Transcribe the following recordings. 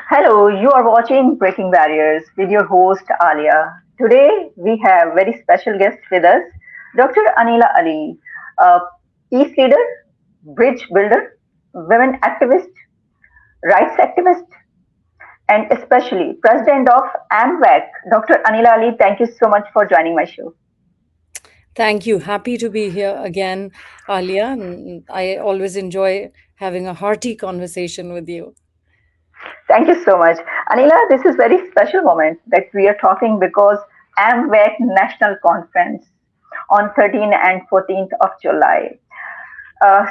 Hello, you are watching Breaking Barriers with your host Alia. Today we have very special guest with us, Dr. Anila Ali, a peace leader, bridge builder, women activist, rights activist, and especially president of AMVAC. Dr. Anila Ali, thank you so much for joining my show. Thank you. Happy to be here again, Alia. I always enjoy having a hearty conversation with you. Thank you so much. Anila, this is very special moment that we are talking because AMVAC National Conference on 13th and 14th of July.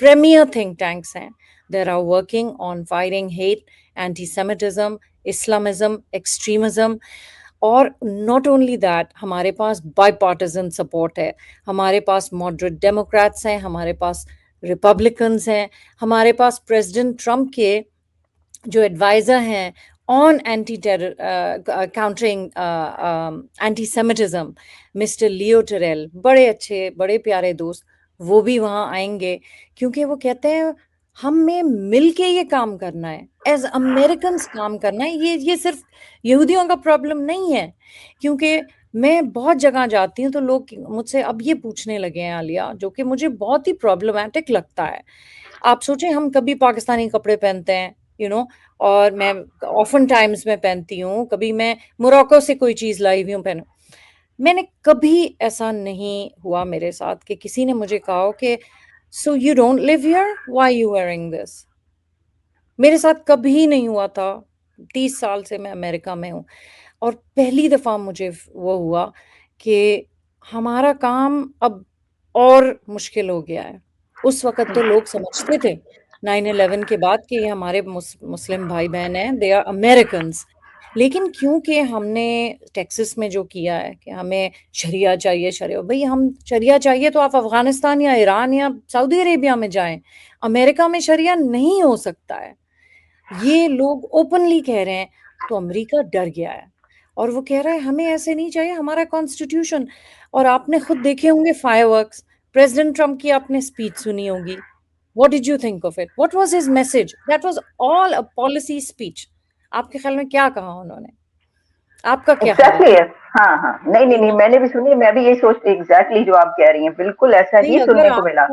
premier think tanks hain that are working on fighting hate, anti-Semitism, Islamism, extremism. اور not only that, ہمارے pass by partisan support ہے، ہمارے پاس moderate democrats ہیں، ہمارے پاس Republicans ہیں، ہمارے پاس president Trump کے جو ایڈوائزر ہیں آن anti countering anti Semitism, mister لیو ٹریل، بڑے اچھے بڑے پیارے دوست، وہ بھی وہاں آئیں گے، کیونکہ وہ کہتے ہیں ہمیں مل کے یہ کام کرنا ہے، ایز امیریکنس کام کرنا ہے، یہ صرف یہودیوں کا پرابلم نہیں ہے. کیونکہ میں بہت جگہ جاتی ہوں تو لوگ مجھ سے اب یہ پوچھنے لگے ہیں عالیہ، جو کہ مجھے بہت ہی پرابلمٹک لگتا ہے. آپ سوچیں ہم کبھی پاکستانی کپڑے پہنتے ہیں، اور میں آفن ٹائمز میں پہنتی ہوں، کبھی میں موراکو سے کوئی چیز لائی ہوئی ہوں پہنوں، میں نے کبھی ایسا نہیں ہوا میرے ساتھ کہ کسی نے مجھے کہا ہو کہ so you don't leave here, why you wearing this. میرے ساتھ کبھی نہیں ہوا تھا، 30 سال سے میں امریکہ میں ہوں، اور پہلی دفعہ مجھے وہ ہوا کہ ہمارا کام اب اور مشکل ہو گیا ہے. اس وقت تو لوگ سمجھتے تھے 9/11 کے بعد کہ یہ ہمارے مسلم بھائی بہن ہیں، دے آر امیریکنس. لیکن کیونکہ ہم نے ٹیکسس میں جو کیا ہے کہ ہمیں شریعہ چاہیے، شریعہ بھائی ہم شریعہ چاہیے تو آپ افغانستان یا ایران یا سعودی عربیہ میں جائیں، امریکہ میں شریعہ نہیں ہو سکتا ہے. یہ لوگ اوپنلی کہہ رہے ہیں. تو امریکہ ڈر گیا ہے اور وہ کہہ رہا ہے ہمیں ایسے نہیں چاہیے، ہمارا کانسٹیٹیوشن. اور آپ نے خود دیکھے ہوں گے فائر ورکس، پریزیڈنٹ ٹرمپ کی آپ نے اسپیچ سنی ہوگی. What did you think of it? What was his message? That was all a policy speech. آپ کے خیال میں کیا کہا انہوں نے؟ آپ کا کیا خیال ایگزیکٹلی. ہے؟ ہاں ہاں، نہیں نہیں نہیں، میں نے بھی سنی، میں بھی یہی سوچتی ایگزیکٹلی جو آپ کہہ رہی ہیں، بالکل ایسا ہی نہیں، اگر سننے کو ملا.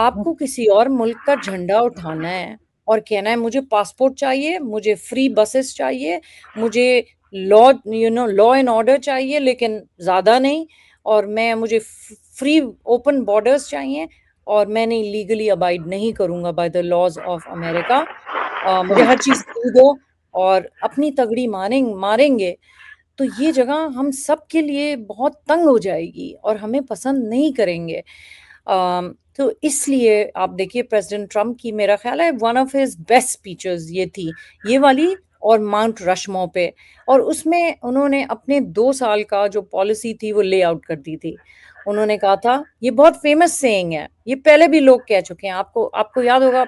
آپ کو کسی اور ملک کا جھنڈا اٹھانا ہے اور کہنا ہے مجھے پاسپورٹ چاہیے، مجھے فری بسز چاہیے، مجھے لا لا اینڈ آرڈر چاہیے لیکن زیادہ نہیں، اور مجھے فری اوپن بارڈرز چاہیے، اور میں نہیں لیگلی ابائڈ نہیں کروں گا by the laws of America, مجھے ہر چیز فری دو اور اپنی تگڑی ماریں گے، تو یہ جگہ ہم سب کے لیے بہت تنگ ہو جائے گی اور ہمیں پسند نہیں کریں گے. تو اس لیے آپ دیکھیے پریزیڈنٹ ٹرمپ کی، میرا خیال ہے one of his best speeches یہ تھی، یہ والی اور ماؤنٹ رشمو پہ. اور اس میں انہوں نے اپنے 2 سال کا جو پالیسی تھی وہ لے آؤٹ کر دی تھی. انہوں نے کہا تھا، یہ بہت فیمس سیئنگ ہے، یہ پہلے بھی لوگ کہہ چکے ہیں، آپ کو یاد ہوگا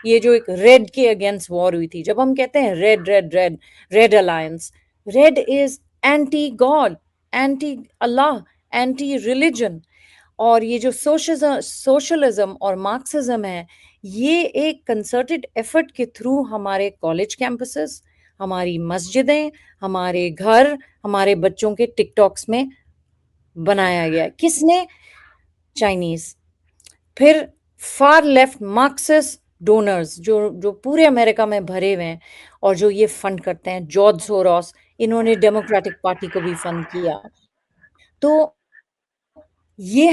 یہ جو ایک ریڈ کے اگینسٹ وار ہوئی تھی، جب ہم کہتے ہیں red red red red alliance, red is anti God, anti Allah, anti religion. اور یہ جو سوشلزم اور مارکسزم ہے، یہ ایک کنسرٹڈ ایفرٹ کے تھرو ہمارے کالج کیمپسز، ہماری مسجدیں، ہمارے گھر، ہمارے بچوں کے ٹک ٹاکس میں بنایا گیا. کس نے؟ چائنیز. پھر فار لیفٹ مارکسسٹ ڈونرز جو پورے امریکہ میں بھرے ہوئے ہیں اور جو یہ فنڈ کرتے ہیں، جارج سوروس، انہوں نے ڈیموکریٹک پارٹی کو بھی فنڈ کیا. تو یہ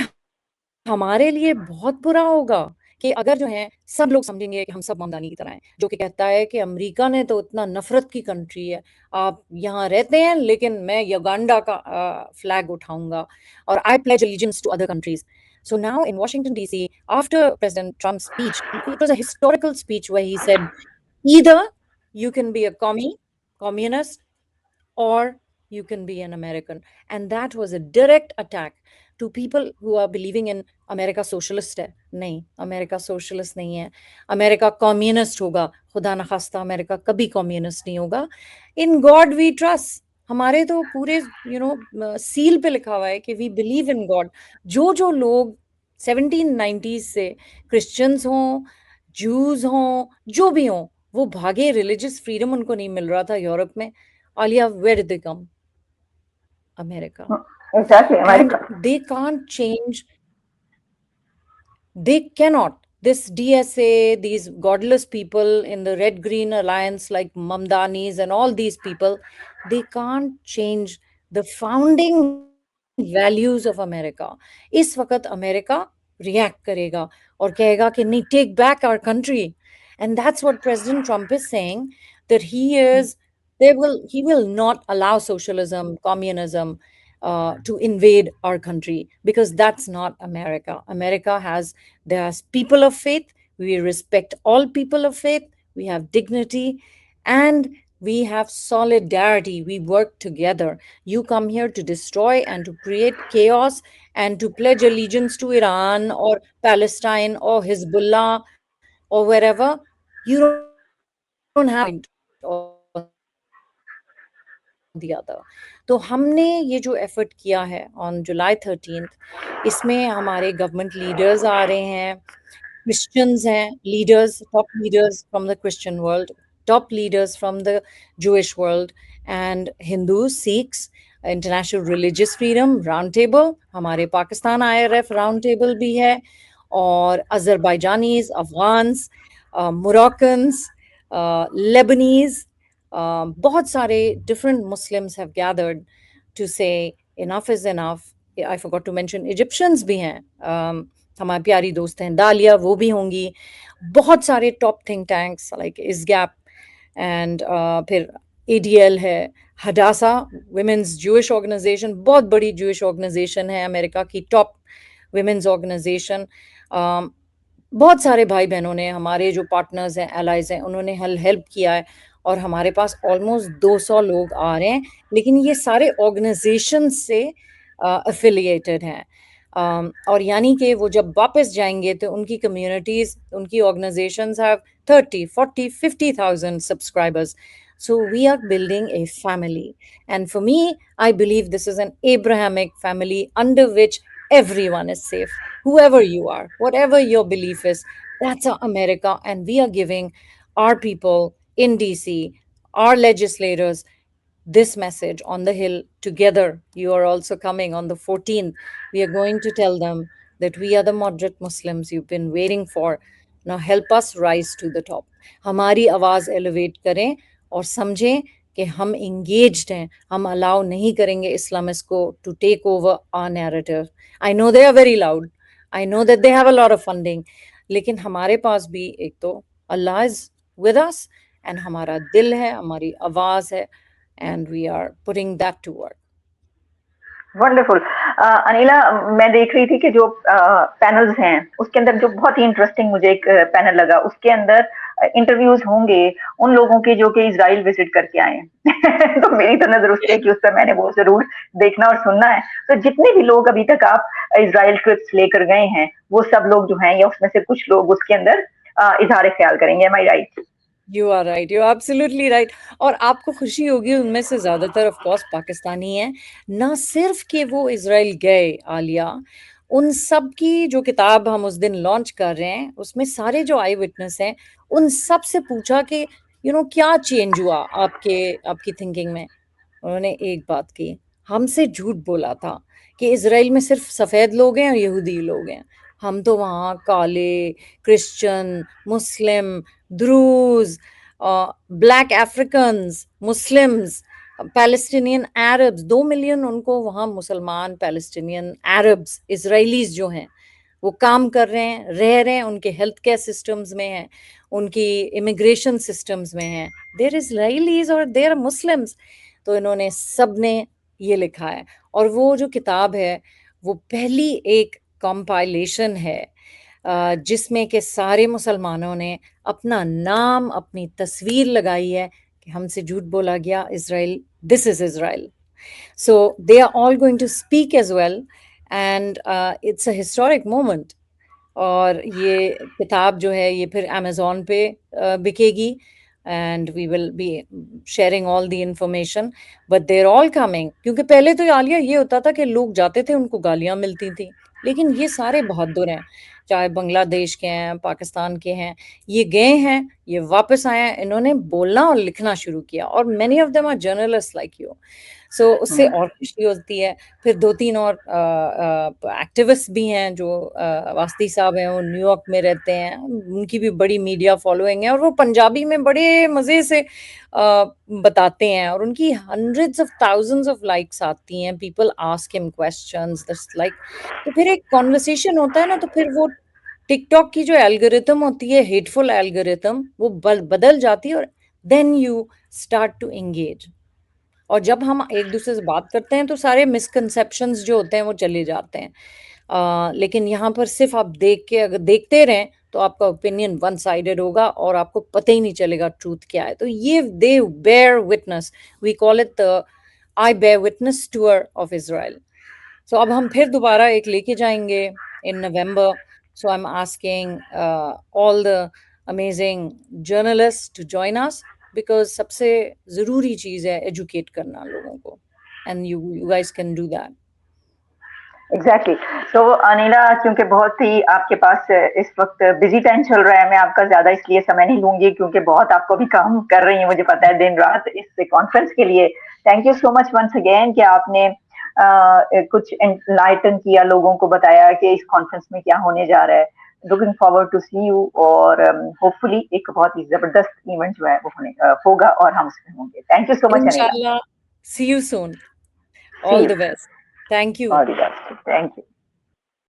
ہمارے لیے بہت برا ہوگا کہ اگر جو ہے سب لوگ سمجھیں گے کہ ہم سب ممدانی کی طرح ہیں، جو کہ کہتا ہے کہ امریکہ نے تو اتنا نفرت کی کنٹری ہے، آپ یہاں رہتے ہیں لیکن میں یوگانڈا کا فلیگ اٹھاؤں گا، اور آئی please allegiance to other countries. So now in Washington DC, after President Trump's speech, it was a historical speech where he said, either you can be a communist, or you can be an American. And that was a direct attack to people who are believing in America socialist ہے. نہیں، امریکہ socialist نہیں ہے، امریکہ communist ہوگا. خدا نخواستہ امریکہ کبھی communist نہیں ہوگا. In God we trust. ہمارے تو پورے سیل پہ لکھا ہوا ہے کہ وی بلیو ان گاڈ. جو لوگ 1790s سے کرسچنز ہوں، جوز ہوں، جو بھی ہوں، وہ بھاگے، ریلیجس فریڈم ان کو نہیں مل رہا تھا یورپ میں. Alia, where did they come? America. Exactly And America. they can't change, they cannot. This DSA, these godless people in the Red Green Alliance like Mamdanis and all these people, they can't change the founding values of America. اس وقت امریکہ react کرے گا اور کہے گا کہ نہیں، take back our country. And that's what President Trump is saying, that he will not allow socialism, communism, to invade our country, because that's not America. America has, there's people of faith. We respect all people of faith. We have dignity, and we have solidarity. We work together. You come here to destroy and to create chaos and to pledge allegiance to Iran or Palestine or Hezbollah or wherever. You don't have any choice but to pick one side or the other. تو ہم نے یہ جو effort کیا ہے آن جولائی 13th، اس میں ہمارے government leaders آ رہے ہیں، Christians ہیں leaders, top leaders from the Christian world, top leaders from the Jewish world, and Hindus, Sikhs, International Religious Freedom Round Table. ہمارے پاکستان IRF راؤنڈ ٹیبل بھی ہے، اور Azerbaijanis, Afghans, Moroccans, Lebanese, بہت سارے different Muslims have gathered to say enough is enough. I forgot to mention Egyptians بھی ہیں، ہماری پیاری دوست ہیں دالیہ، وہ بھی ہوں گی. بہت سارے top think tanks like ISGAP and پھر ADL ہے، ہڈاسا ویمنز جوش آرگنائزیشن، بہت بڑی جوش آرگنائزیشن ہے امریکہ کی، ٹاپ ویمنز آرگنائزیشن. بہت سارے بھائی بہنوں نے، ہمارے جو پارٹنرز ہیں، الائز ہیں، انہوں نے ہیلپ کیا ہے، اور ہمارے پاس آلموسٹ 200 لوگ آ رہے ہیں، لیکن یہ سارے آرگنائزیشن سے افیلیٹڈ ہیں. اور یعنی کہ وہ جب واپس جائیں گے تو ان کی کمیونٹیز، ان کی organisations have 30 40 50,000 subscribers. So we are building a family, and for me, I believe this is an Abrahamic family under which everyone is safe. Whoever you are, whatever your belief is, that's our America, and we are giving our people in DC, our legislators, this message on the Hill together. You are also coming on the 14th. We are going to tell them that we are the moderate Muslims you've been waiting for. Now help us rise to the top. ہماری آواز alleviate کریں اور سمجھیں کہ ہم engaged ہیں. ہم الاؤ نہیں کریں گے اسلامسٹ کو to take over our narrative. I know they are very loud, I know that they have a lot of funding, لیکن ہمارے پاس بھی ایک تو اللہ از ود اس, اینڈ ہمارا دل ہے, ہماری آواز ہے, and we are putting that to work. Wonderful. Anila, میں دیکھ رہی تھی کہ جو پینلز ہیں اس کے اندر جو بہت ہی انٹرسٹنگ مجھے ایک پینل لگا, اس کے اندر انٹرویوز ہوں گے ان لوگوں کے جو کہ اسرائیل وزٹ کر کے آئے ہیں. تو میری تو نظر اس پہ کہ اس پر میں نے وہ ضرور دیکھنا اور سننا ہے. تو جتنے بھی لوگ ابھی تک آپ اسرائیل ٹرپس لے کر گئے ہیں وہ سب لوگ جو ہیں یا اس میں سے کچھ لوگ اس کے اندر اظہار خیال کریں گے. Am I right? You are right. You're absolutely right. اور آپ کو خوشی ہوگی ان میں سے زیادہ تر آف کورس پاکستانی ہیں. نہ صرف کہ وہ اسرائیل گئے عالیہ, ان سب کی جو کتاب ہم اس دن لانچ کر رہے ہیں اس میں سارے جو آئی وٹنس ہیں ان سب سے پوچھا کہ کیا چینج ہوا آپ کی تھنکنگ میں. انہوں نے ایک بات کی, ہم سے جھوٹ بولا تھا کہ اسرائیل میں صرف سفید لوگ ہیں اور یہودی لوگ ہیں. ہم تو وہاں کالے, Christian, Muslim, Druze, black Africans, Muslims, Palestinian Arabs, 2 million ان کو وہاں مسلمان پیلسٹینین عربز اسرائیلیز جو ہیں وہ کام کر رہے ہیں, رہ رہے ہیں, ان کے ہیلتھ کیئر سسٹمز میں ہیں, ان کی امیگریشن سسٹمز میں ہیں. دیر اسرائیلیز اور دیر مسلمز. تو انہوں نے سب نے یہ لکھا ہے, اور وہ جو کتاب ہے وہ پہلی ایک کمپائلیشن ہے جس میں کہ سارے مسلمانوں نے اپنا نام, اپنی تصویر لگائی ہے کہ ہم سے جھوٹ بولا گیا, Israel, this is Israel. So they are all going to speak as well, and it's a historic moment. اور یہ کتاب جو ہے یہ پھر امیزون پہ بکے گی, and we will be sharing all the information, but they're all coming. کیونکہ پہلے تو عالیہ یہ ہوتا تھا کہ لوگ جاتے تھے ان کو گالیاں ملتی تھیں, لیکن یہ سارے بہادر ہیں, چاہے بنگلہ دیش کے ہیں, پاکستان کے ہیں, یہ گئے ہیں, یہ واپس آئے ہیں, انہوں نے بولنا اور لکھنا شروع کیا, اور many of them are journalists like you. سو اس سے اور خوشی ہوتی ہے. پھر 2-3 اور ایکٹیوسٹ بھی ہیں, جو واسطی صاحب ہیں وہ نیو یارک میں رہتے ہیں, ان کی بھی بڑی میڈیا فالوئنگ ہے, اور وہ پنجابی میں بڑے مزے سے بتاتے ہیں, اور ان کی hundreds of thousands of likes آتی ہیں. پیپل آسک ہم کویسچنز لائک, تو پھر ایک کانورسیشن ہوتا ہے نا. تو پھر وہ ٹک ٹاک کی جو الگوریتم ہوتی ہے, ہیٹفل الگوریتم, وہ بدل جاتی ہے, اور then you start to engage. اور جب ہم ایک دوسرے سے بات کرتے ہیں تو سارے مسکنسیپشنز جو ہوتے ہیں وہ چلے جاتے ہیں. لیکن یہاں پر صرف آپ اگر دیکھتے رہیں تو آپ کا اوپینین ون سائڈڈ ہوگا اور آپ کو پتہ ہی نہیں چلے گا ٹروتھ کیا ہے. تو یہ they bear witness, we call it I bear witness tour of Israel. So اب ہم پھر دوبارہ ایک لے کے جائیں گے in November. So I am asking all the amazing journalist to join us, because سب سے ضروری چیز ہے ایجوکیٹ کرنا لوگوں کو, and you guys can do that. Exactly. تو انیلا, کیونکہ بہت ہی آپ کے پاس اس وقت بزی ٹائم چل رہا ہے, میں آپ کا زیادہ اس لیے سمے نہیں لوں گی کیونکہ بہت آپ کو بھی کام کر رہی ہیں, مجھے پتا ہے, دن رات اس کانفرنس کے لیے. Thank you so much once again کہ آپ نے کچھ انلائٹن کیا, لوگوں کو بتایا کہ اس کانفرنس میں کیا ہونے جا رہا ہے. Looking forward to see you, اور ہوپ فلی ایک بہت ہی زبردست ایونٹ جو ہے وہ ہوگا اور ہم اس میں ہوں گے. Thank you so much Anila. انشاءاللہ see you soon. See all you. The best. Thank you. All the best. Thank you.